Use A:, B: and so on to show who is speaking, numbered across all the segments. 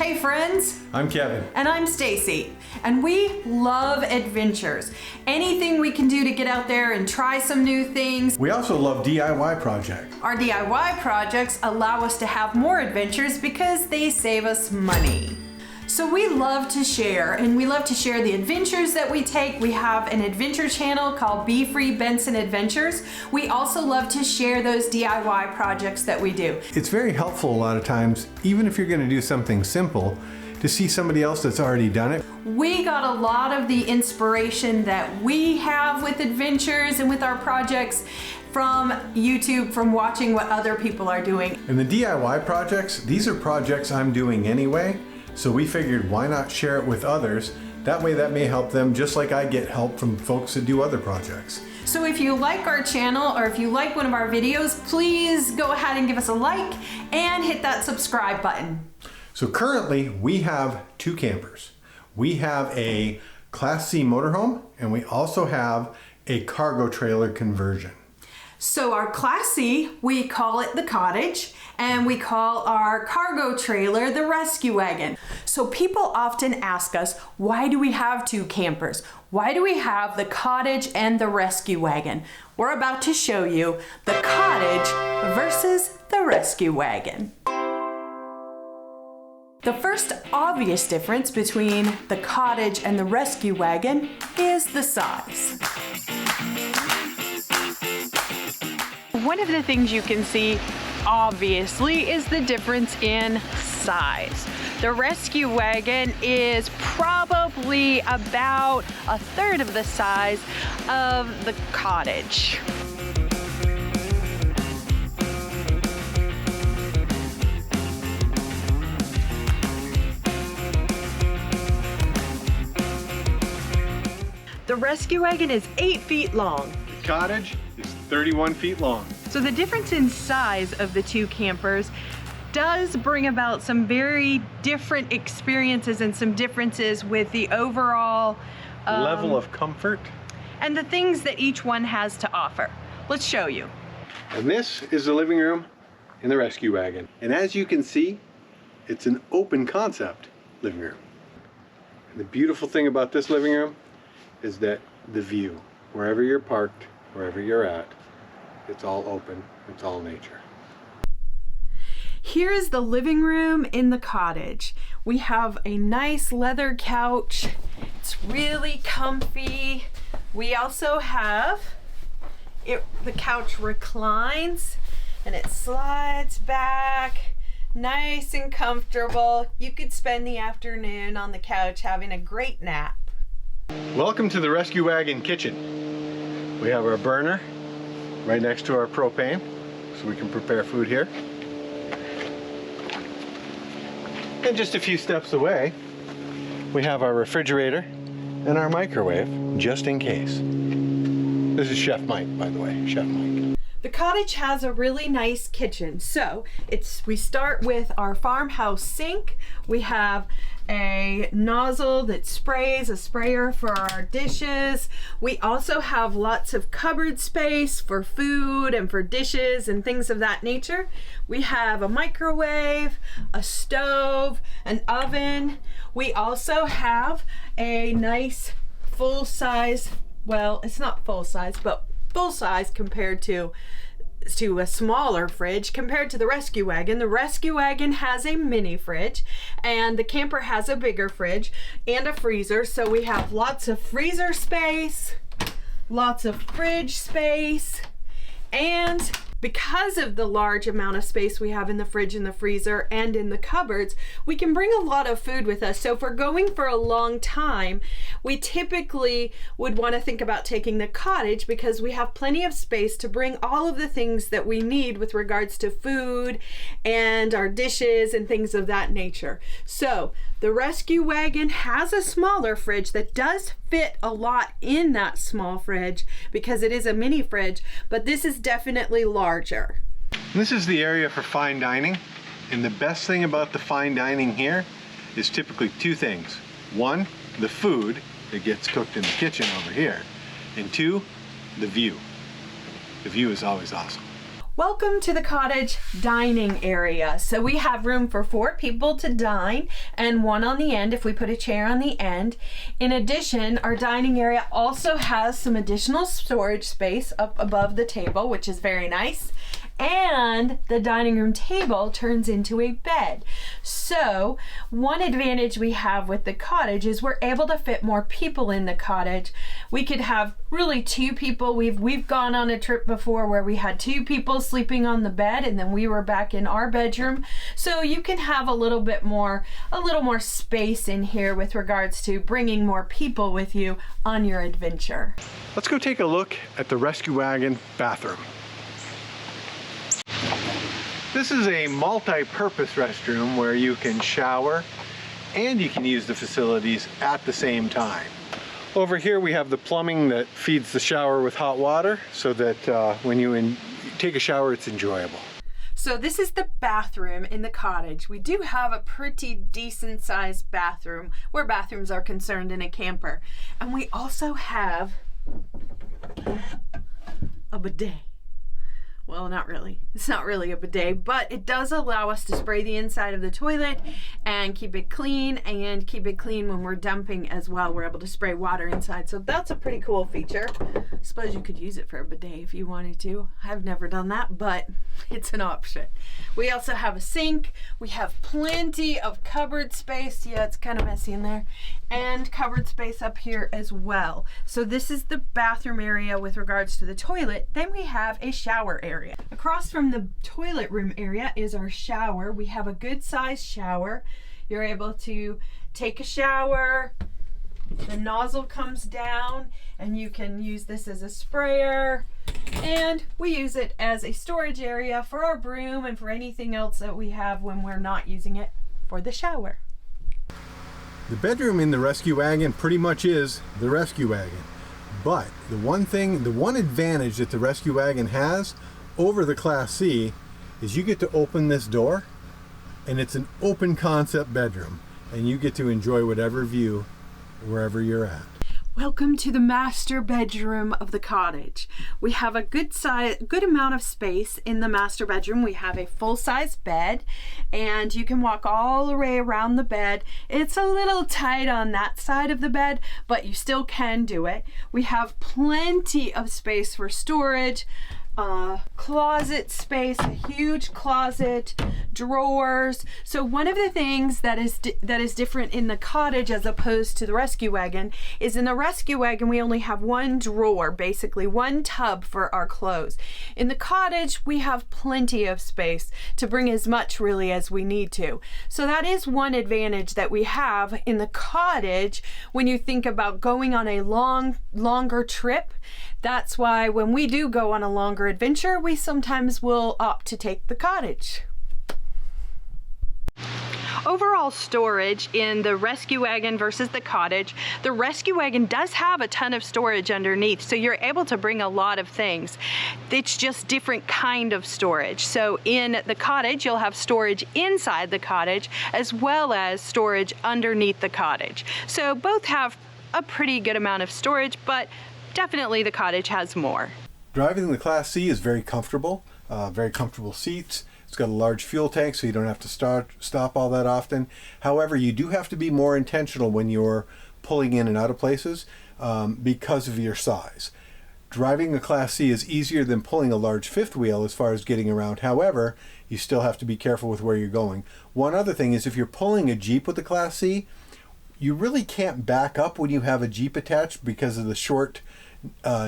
A: Hey friends!
B: I'm Kevin.
A: And I'm Stacy. And we love adventures. Anything we can do to get out there and try some new things.
B: We also love DIY projects.
A: Our DIY projects allow us to have more adventures because they save us money. So we love to share, and we love to share the adventures that we take. We have an adventure channel called Be Free Benson Adventures. We also love to share those DIY projects that we do.
B: It's very helpful a lot of times, even if you're going to do something simple, to see somebody else that's already done it.
A: We got a lot of the inspiration that we have with adventures and with our projects from YouTube, from watching what other people are doing.
B: And the DIY projects, these are projects I'm doing anyway. So we figured, why not share it with others? That way that may help them just like I get help from folks that do other projects.
A: So if you like our channel or if you like one of our videos, please go ahead and give us a like and hit that subscribe button.
B: So currently we have two campers. We have a Class C motorhome and we also have a cargo trailer conversion.
A: So our Class C, we call it the Cottage, and we call our cargo trailer the Rescue Wagon. So people often ask us, why do we have two campers? Why do we have the Cottage and the Rescue Wagon? We're about to show you the Cottage versus the Rescue Wagon. The first obvious difference between the Cottage and the Rescue Wagon is the size. One of the things you can see, obviously, is the difference in size. The Rescue Wagon is probably about a third of the size of the Cottage. The Rescue Wagon is 8 feet long.
B: The Cottage is 31 feet long.
A: So the difference in size of the two campers does bring about some very different experiences and some differences with the overall
B: level of comfort
A: and the things that each one has to offer. Let's show you.
B: And this is the living room in the Rescue Wagon. And as you can see, it's an open concept living room. And the beautiful thing about this living room is that the view, wherever you're parked, wherever you're at, it's all open, it's all nature.
A: Here is the living room in the Cottage. We have a nice leather couch. It's really comfy. We also have, the couch reclines and it slides back, nice and comfortable. You could spend the afternoon on the couch having a great nap.
B: Welcome to the Rescue Wagon kitchen. We have our burner right next to our propane, so we can prepare food here. And just a few steps away, we have our refrigerator and our microwave, just in case. This is Chef Mike, by the way, Chef Mike.
A: The Cottage has a really nice kitchen. So we start with our farmhouse sink. We have a nozzle that sprays, a sprayer for our dishes. We also have lots of cupboard space for food and for dishes and things of that nature. We have a microwave, a stove, an oven. We also have a nice full-size, well, it's not full-size, but full-size compared to a smaller fridge compared to the Rescue Wagon. The Rescue Wagon has a mini fridge and the camper has a bigger fridge and a freezer, so we have lots of freezer space, lots of fridge space, and because of the large amount of space we have in the fridge and the freezer and in the cupboards, we can bring a lot of food with us. So if we're going for a long time, we typically would want to think about taking the Cottage because we have plenty of space to bring all of the things that we need with regards to food and our dishes and things of that nature. So the Rescue Wagon has a smaller fridge that does fit a lot in that small fridge because it is a mini fridge, but this is definitely larger.
B: This is the area for fine dining, and the best thing about the fine dining here is typically two things. One, the food that gets cooked in the kitchen over here, and two, the view. The view is always awesome.
A: Welcome to the cottage dining area. So we have room for 4 people to dine and 1 on the end if we put a chair on the end. In addition, our dining area also has some additional storage space up above the table, which is very nice. And the dining room table turns into a bed. So one advantage we have with the cottage is we're able to fit more people in the cottage. We could have really 2 people. We've gone on a trip before where we had 2 people sleeping on the bed and then we were back in our bedroom. So you can have a little more space in here with regards to bringing more people with you on your adventure.
B: Let's go take a look at the Rescue Wagon bathroom. This is a multi-purpose restroom where you can shower and you can use the facilities at the same time. Over here we have the plumbing that feeds the shower with hot water so that when you take a shower it's enjoyable.
A: So this is the bathroom in the cottage. We do have a pretty decent sized bathroom where bathrooms are concerned in a camper. And we also have a bidet. Well, not really. It's not really a bidet, but it does allow us to spray the inside of the toilet and keep it clean when we're dumping as well. We're able to spray water inside. So that's a pretty cool feature. I suppose you could use it for a bidet if you wanted to. I've never done that, but it's an option. We also have a sink. We have plenty of cupboard space. Yeah, it's kind of messy in there. And cupboard space up here as well. So this is the bathroom area with regards to the toilet. Then we have a shower area. Across from the toilet room area is our shower. We have a good sized shower. You're able to take a shower. The nozzle comes down and you can use this as a sprayer. And we use it as a storage area for our broom and for anything else that we have when we're not using it for the shower.
B: The bedroom in the Rescue Wagon pretty much is the Rescue Wagon. But the one advantage that the Rescue Wagon has over the Class C is you get to open this door and it's an open concept bedroom and you get to enjoy whatever view wherever you're at.
A: Welcome to the master bedroom of the cottage. We have a good amount of space in the master bedroom. We have a full-size bed and you can walk all the way around the bed. It's a little tight on that side of the bed, but you still can do it. We have plenty of space for storage. Closet space, a huge closet, drawers. So one of the things that is different in the cottage as opposed to the Rescue Wagon is in the Rescue Wagon we only have 1 drawer, basically 1 tub for our clothes. In the cottage we have plenty of space to bring as much really as we need to. So that is one advantage that we have in the cottage when you think about going on a longer trip. That's why when we do go on a longer adventure, we sometimes will opt to take the cottage. Overall storage in the Rescue Wagon versus the cottage, the Rescue Wagon does have a ton of storage underneath, so you're able to bring a lot of things. It's just different kind of storage. So in the cottage, you'll have storage inside the cottage as well as storage underneath the cottage. So both have a pretty good amount of storage, but definitely the cottage has more.
B: Driving the Class C is very comfortable seats. It's got a large fuel tank so you don't have to stop all that often. However, you do have to be more intentional when you're pulling in and out of places because of your size. Driving a Class C is easier than pulling a large fifth wheel as far as getting around. However, you still have to be careful with where you're going. One other thing is if you're pulling a Jeep with the Class C, you really can't back up when you have a Jeep attached because of the short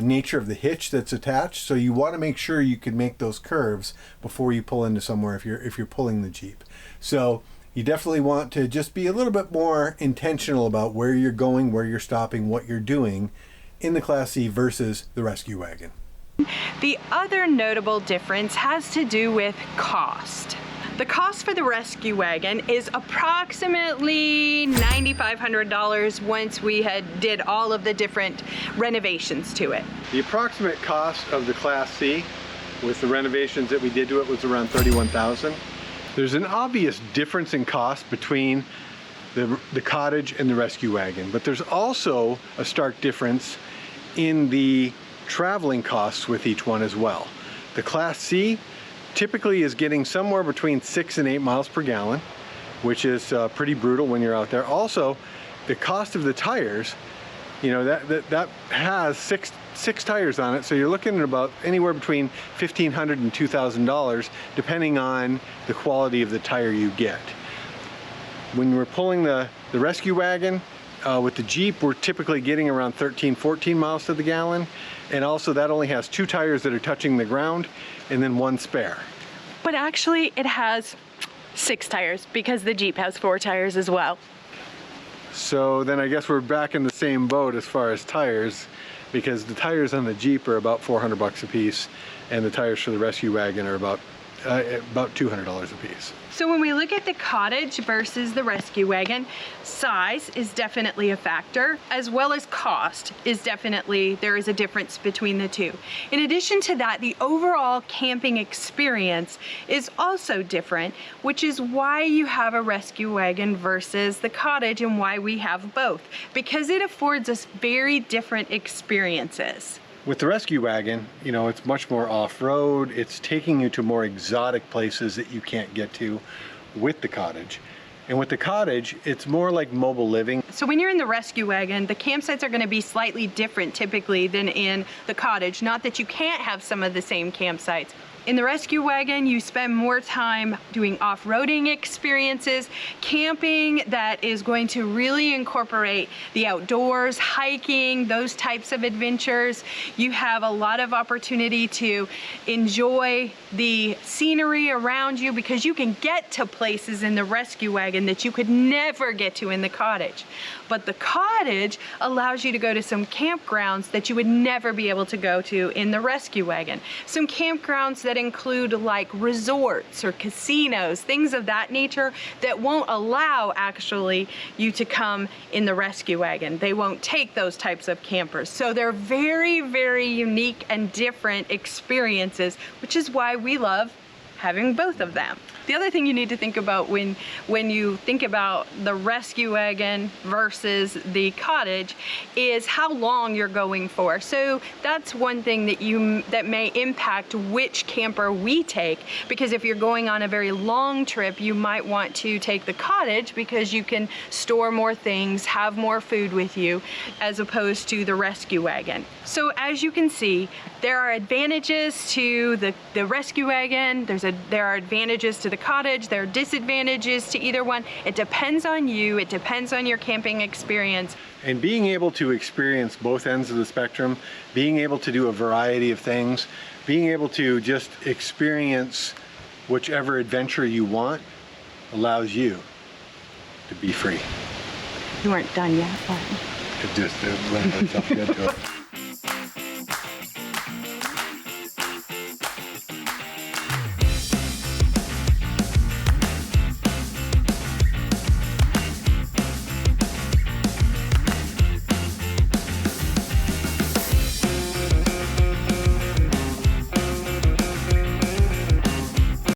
B: nature of the hitch that's attached. So you want to make sure you can make those curves before you pull into somewhere if you're pulling the Jeep. So you definitely want to just be a little bit more intentional about where you're going, where you're stopping, what you're doing in the Class C versus the Rescue Wagon.
A: The other notable difference has to do with cost. The cost for the Rescue Wagon is approximately $9,500 once we did all of the different renovations to it.
B: The approximate cost of the Class C with the renovations that we did to it was around $31,000. There's an obvious difference in cost between the Cottage and the Rescue Wagon, but there's also a stark difference in the traveling costs with each one as well. The Class C typically is getting somewhere between 6 and 8 miles per gallon, which is pretty brutal when you're out there. Also, the cost of the tires, you know, that has six tires on it, so you're looking at about anywhere between $1,500 and $2,000 depending on the quality of the tire you get. When we're pulling the Rescue Wagon with the Jeep, we're typically getting around 13-14 miles to the gallon, and also that only has 2 tires that are touching the ground and then 1 spare.
C: But actually it has 6 tires because the Jeep has 4 tires as well.
B: So then I guess we're back in the same boat as far as tires, because the tires on the Jeep are about $400 a piece, and the tires for the Rescue Wagon are about $200 a piece.
C: So when we look at the Cottage versus the Rescue Wagon, size is definitely a factor, as well as cost is definitely, there is a difference between the two. In addition to that, the overall camping experience is also different, which is why you have a Rescue Wagon versus the Cottage and why we have both, because it affords us very different experiences.
B: With the Rescue Wagon, you know, it's much more off-road. It's taking you to more exotic places that you can't get to with the Cottage. And with the Cottage, it's more like mobile living.
C: So when you're in the Rescue Wagon, the campsites are going to be slightly different typically than in the Cottage. Not that you can't have some of the same campsites. In the Rescue Wagon, you spend more time doing off-roading experiences, camping that is going to really incorporate the outdoors, hiking, those types of adventures. You have a lot of opportunity to enjoy the scenery around you because you can get to places in the Rescue Wagon that you could never get to in the Cottage. But the Cottage allows you to go to some campgrounds that you would never be able to go to in the Rescue Wagon. Some campgrounds that include like resorts or casinos, things of that nature that won't allow actually you to come in the Rescue Wagon. They won't take those types of campers. So they're very, very unique and different experiences, which is why we love having both of them. The other thing you need to think about when you think about the Rescue Wagon versus the Cottage is how long you're going for. So that's one thing that may impact which camper we take, because if you're going on a very long trip, you might want to take the Cottage because you can store more things, have more food with you, as opposed to the Rescue Wagon. So as you can see, there are advantages to the Rescue Wagon, there are advantages to the Cottage, there are disadvantages to either one. It depends on you, it depends on your camping experience.
B: And being able to experience both ends of the spectrum, being able to do a variety of things, being able to just experience whichever adventure you want allows you to be free.
C: You weren't done yet, but...
B: It lends itself good to it.